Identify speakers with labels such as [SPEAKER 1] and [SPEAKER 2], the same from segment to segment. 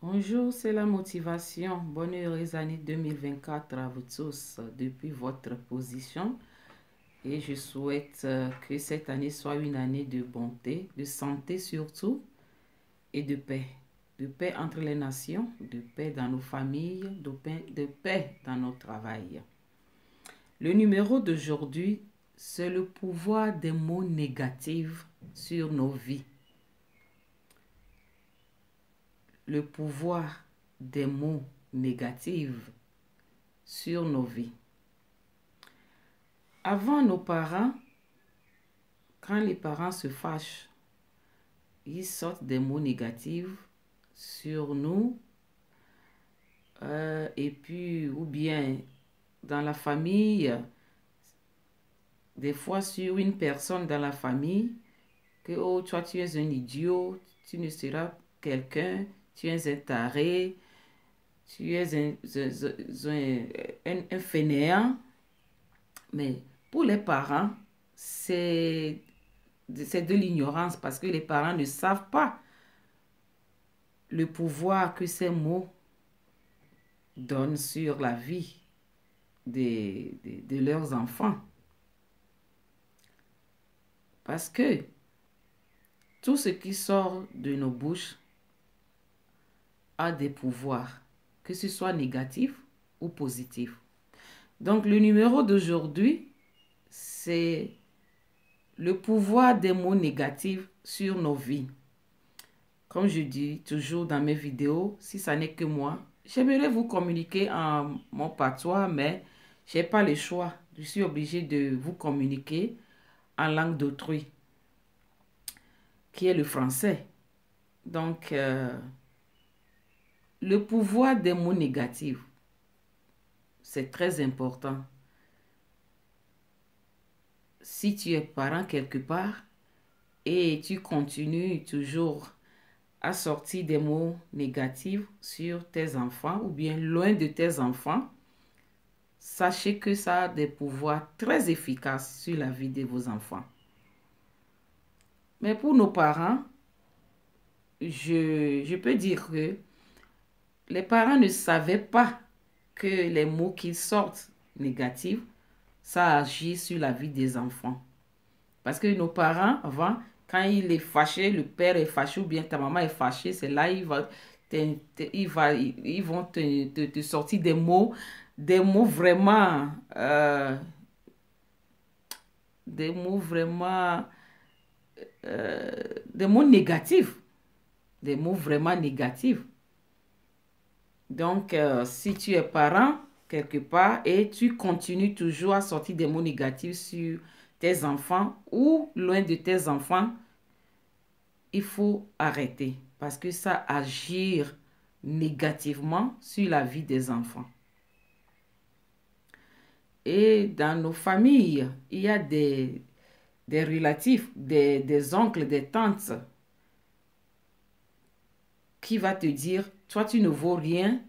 [SPEAKER 1] Bonjour, c'est la motivation. Bonne heureuse année 2024 à vous tous depuis votre position. Et je souhaite que cette année soit une année de bonté, de santé surtout, et de paix. De paix entre les nations, de paix dans nos familles, de paix dans notre travail. Le numéro d'aujourd'hui, c'est le pouvoir des mots négatifs sur nos vies. Le pouvoir des mots négatifs sur nos vies. Avant, nos parents, quand les parents se fâchent, ils sortent des mots négatifs sur nous, et puis, ou bien dans la famille, des fois sur une personne dans la famille, que oh, toi tu es un idiot, tu ne seras quelqu'un, tu es un taré, tu es un fainéant. Mais pour les parents, c'est de l'ignorance parce que les parents ne savent pas le pouvoir que ces mots donnent sur la vie de leurs enfants. Parce que tout ce qui sort de nos bouches a des pouvoirs, que ce soit négatif ou positif. Donc le numéro d'aujourd'hui, c'est le pouvoir des mots négatifs sur nos vies. Comme je dis toujours dans mes vidéos, si ça n'est que moi, j'aimerais vous communiquer en mon patois, mais je n'ai pas le choix. Je suis obligée de vous communiquer en langue d'autrui, qui est le français. Donc, le pouvoir des mots négatifs, c'est très important. Si tu es parent quelque part et tu continues toujours à sortir des mots négatifs sur tes enfants ou bien loin de tes enfants, sachez que ça a des pouvoirs très efficaces sur la vie de vos enfants. Mais pour nos parents, je peux dire que les parents ne savaient pas que les mots qui sortent négatifs, ça agit sur la vie des enfants. Parce que nos parents, avant, quand il est fâché, le père est fâché ou bien ta maman est fâchée, c'est là ils vont te sortir des mots vraiment, des mots vraiment, des mots négatifs, des mots vraiment négatifs. Donc, si tu es parent quelque part et tu continues toujours à sortir des mots négatifs sur tes enfants ou loin de tes enfants, il faut arrêter parce que ça agit négativement sur la vie des enfants. Et dans nos familles, il y a des relatifs, des oncles, des tantes qui va te dire, toi tu ne vaux rien,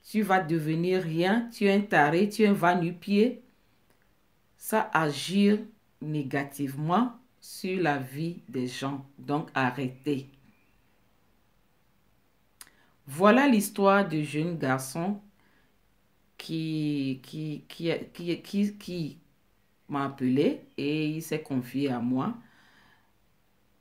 [SPEAKER 1] tu vas devenir rien, tu es un taré, tu es un va-nu-pied. Ça agit négativement sur la vie des gens. Donc arrêtez. Voilà l'histoire du jeune garçon qui m'a appelé et il s'est confié à moi.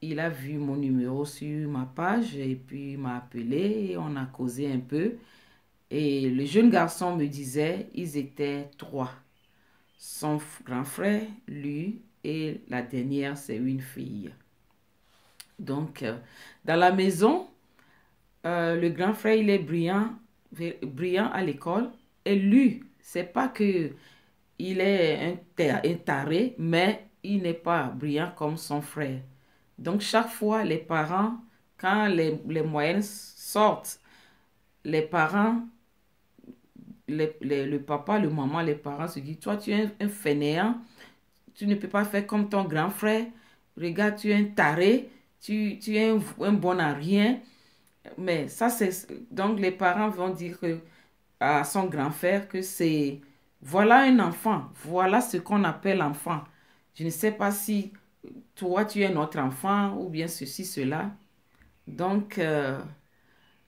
[SPEAKER 1] Il a vu mon numéro sur ma page et puis il m'a appelé et on a causé un peu. Et le jeune garçon me disait, ils étaient 3. Son grand frère, lui, et la dernière, c'est une fille. Donc, dans la maison, le grand frère, il est brillant à l'école. Et lui, c'est pas que il est un taré, mais il n'est pas brillant comme son frère. Donc, chaque fois, les parents, quand les moyennes sortent, les parents, le papa, le maman, les parents se disent, toi, tu es un fainéant, tu ne peux pas faire comme ton grand frère. Regarde, tu es un taré, tu es un bon à rien. Mais ça, c'est... Donc, les parents vont dire à son grand frère que c'est... Voilà un enfant. Voilà ce qu'on appelle enfant. Je ne sais pas si toi, tu es notre enfant ou bien ceci, cela. Donc,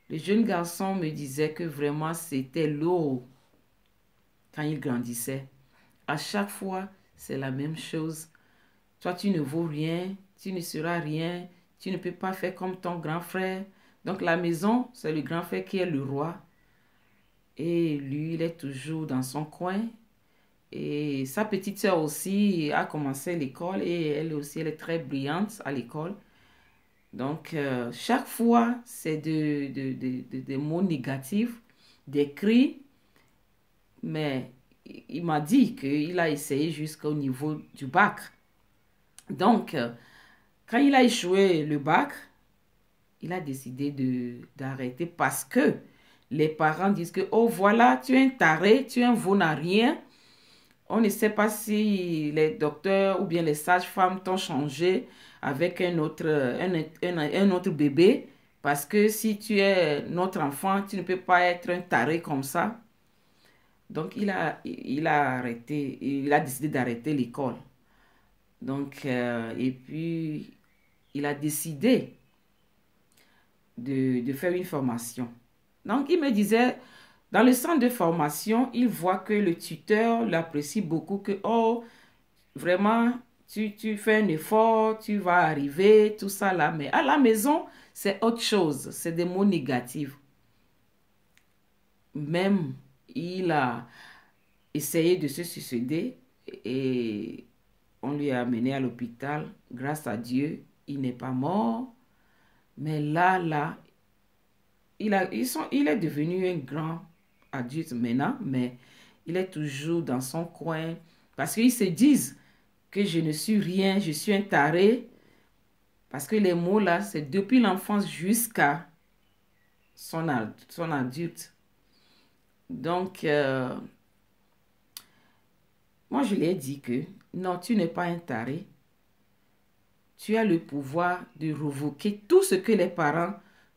[SPEAKER 1] Le jeune garçon me disait que vraiment c'était lourd quand il grandissait. À chaque fois, c'est la même chose. Toi, tu ne vaux rien, tu ne seras rien, tu ne peux pas faire comme ton grand frère. Donc la maison, c'est le grand frère qui est le roi. Et lui, il est toujours dans son coin. Et sa petite sœur aussi a commencé l'école et elle aussi, elle est très brillante à l'école. Donc, chaque fois, c'est des mots négatifs, des cris, mais il m'a dit qu'il a essayé jusqu'au niveau du bac. Donc, quand il a échoué le bac, il a décidé d'arrêter parce que les parents disent que, oh voilà, tu es un taré, tu es un vaut-à-rien. On ne sait pas si les docteurs ou bien les sages-femmes t'ont changé avec un autre bébé. Parce que si tu es notre enfant, tu ne peux pas être un taré comme ça. Donc, il a arrêté, il a décidé d'arrêter l'école. Donc, et puis, il a décidé de faire une formation. Donc, il me disait, dans le centre de formation, il voit que le tuteur l'apprécie beaucoup, que, oh, vraiment, tu fais un effort, tu vas arriver, tout ça là. Mais à la maison, c'est autre chose, c'est des mots négatifs. Même, il a essayé de se suicider et on lui a amené à l'hôpital. Grâce à Dieu, il n'est pas mort. Mais là, il est devenu un grand adulte maintenant, mais il est toujours dans son coin parce qu'ils se disent que je ne suis rien, je suis un taré. Parce que les mots là, c'est depuis l'enfance jusqu'à son adulte. Donc, moi je lui ai dit que non, tu n'es pas un taré. Tu as le pouvoir de révoquer tout ce que les parents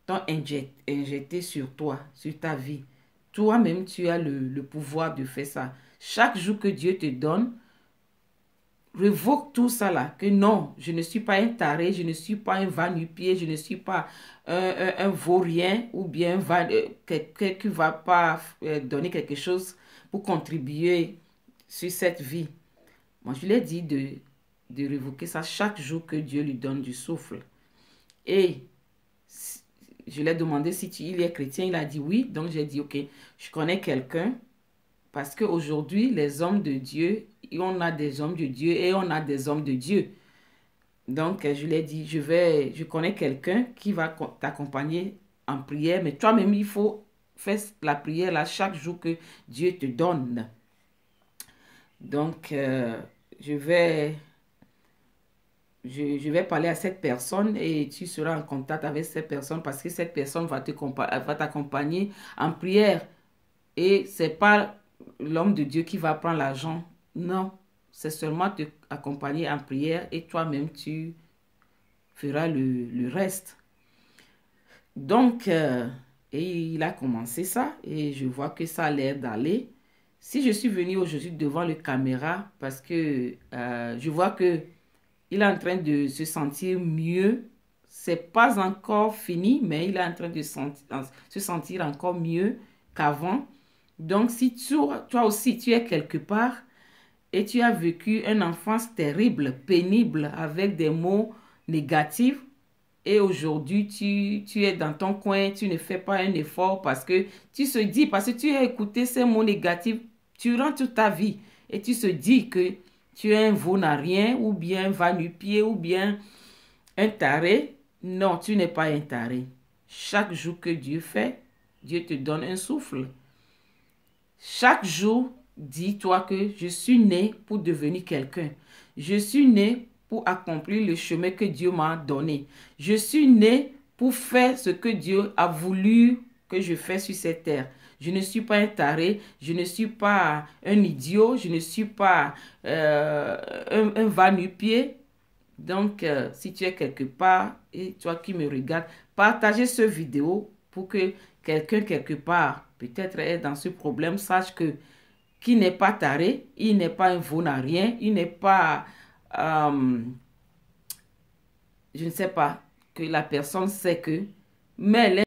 [SPEAKER 1] t'ont injecté sur toi, sur ta vie. Toi-même, tu as le pouvoir de faire ça. Chaque jour que Dieu te donne, révoque tout ça là, que non, je ne suis pas un taré, je ne suis pas un va-nu-pied, je ne suis pas un vaurien ou bien quelqu'un qui ne va pas donner quelque chose pour contribuer sur cette vie. Moi, je lui ai dit de révoquer ça chaque jour que Dieu lui donne du souffle. Et je lui ai demandé si il est chrétien, il a dit oui. Donc, j'ai dit, ok, je connais quelqu'un parce qu'aujourd'hui, les hommes de Dieu, on a des hommes de Dieu et on a des hommes de Dieu. Donc, je lui ai dit, je connais quelqu'un qui va t'accompagner en prière, mais toi-même, il faut faire la prière là chaque jour que Dieu te donne. Donc, je vais parler à cette personne et tu seras en contact avec cette personne parce que cette personne va t'accompagner en prière. Et ce n'est pas l'homme de Dieu qui va prendre l'argent. Non, c'est seulement te accompagner en prière et toi-même tu feras le reste. Donc, et il a commencé ça et je vois que ça a l'air d'aller. Si je suis venue aujourd'hui devant le caméra parce que je vois que il est en train de se sentir mieux. C'est pas encore fini, mais il est en train de se sentir encore mieux qu'avant. Donc, si toi aussi, tu es quelque part et tu as vécu une enfance terrible, pénible, avec des mots négatifs, et aujourd'hui, tu es dans ton coin, tu ne fais pas un effort parce que tu se dis, parce que tu as écouté ces mots négatifs durant toute ta vie, et tu se dis que tu es un vaut-à-rien, ou bien un va-nu-pied, ou bien un taré. Non, tu n'es pas un taré. Chaque jour que Dieu fait, Dieu te donne un souffle. Chaque jour, dis-toi que je suis né pour devenir quelqu'un. Je suis né pour accomplir le chemin que Dieu m'a donné. Je suis né pour faire ce que Dieu a voulu que je fasse sur cette terre. Je ne suis pas un taré, je ne suis pas un idiot, je ne suis pas un va-nu-pied. Donc, si tu es quelque part et toi qui me regardes, partagez cette vidéo pour que quelqu'un quelque part, peut-être est dans ce problème, sache que qui n'est pas taré, il n'est pas un vaut-à-rien, il n'est pas, je ne sais pas, que la personne sait que, mais elle est